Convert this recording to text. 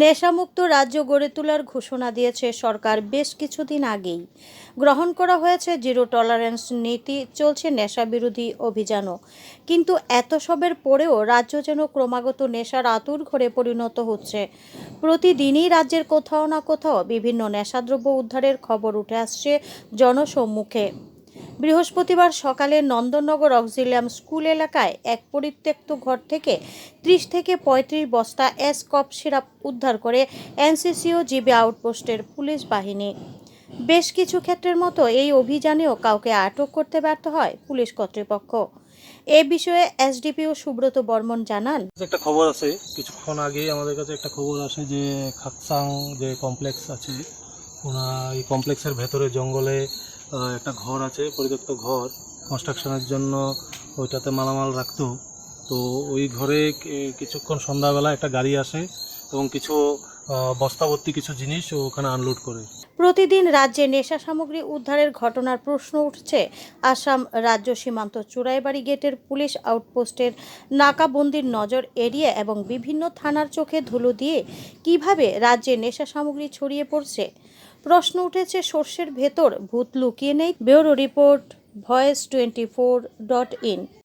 নেশামুক্ত রাজ্য গড়ে তোলার ঘোষণা দিয়েছে সরকার বেশ কিছুদিন আগেই। গ্রহণ করা হয়েছে জিরো টলারেন্স নীতি, চলছে নেশা বিরোধী অভিযানও। কিন্তু এত সবের পরেও রাজ্য যেন ক্রমাগত নেশার আঁতুড়ঘরে পরিণত হচ্ছে। প্রতিদিনই রাজ্যের কোথাও না কোথাও বিভিন্ন নেশাদ্রব্য উদ্ধারের খবর উঠে আসছে জনসম্মুখে। বৃহস্পতিবার সকালে নন্দননগর অক্সিলিয়াম স্কুল এলাকায় এক পরিত্যক্ত ঘর থেকে 30 থেকে 35 বস্তা কফ সিরাপ উদ্ধার করে এনসিসি ও জিবি আউটপোস্টের পুলিশ বাহিনী। বেশ কিছু ক্ষেত্রের মতো এই অভিযানেও কাউকে আটক করতে ব্যর্থ হয় পুলিশ কর্তৃপক্ষ। এ বিষয়ে এসডিপিও সুব্রত বর্মন জানান, একটা খবর আছে, কিছুক্ষণ আগে আমাদের কাছে একটা খবর আসে যে খাকসাং যে কমপ্লেক্স আছে, এই কমপ্লেক্সের ভেতরে জঙ্গলে একটা ঘর আছে, পরিত্যক্ত ঘর, কনস্ট্রাকশনের জন্য ওইটাতে মালামাল রাখতো। তো ওই ঘরে কিছুক্ষণ সন্ধ্যাবেলা একটা গাড়ি আসে এবং কিছু বস্তাভর্তি কিছু জিনিস ওখানে আনলোড করে। প্রতিদিন রাজ্যে নেশা সামগ্রী উদ্ধারের ঘটনার প্রশ্ন উঠছে আসাম রাজ্য সীমান্ত চুরাইবাড়ি গেটের পুলিশ আউটপোস্টের নাকাবন্দির নজর এড়িয়ে এবং বিভিন্ন থানার চোখে ধুলো দিয়ে কিভাবে রাজ্যে নেশা সামগ্রী ছড়িয়ে পড়ছে। প্রশ্ন উঠেছে, সর্ষের ভেতর ভূত লুকিয়ে নেই। Bureau report, voice 24.in।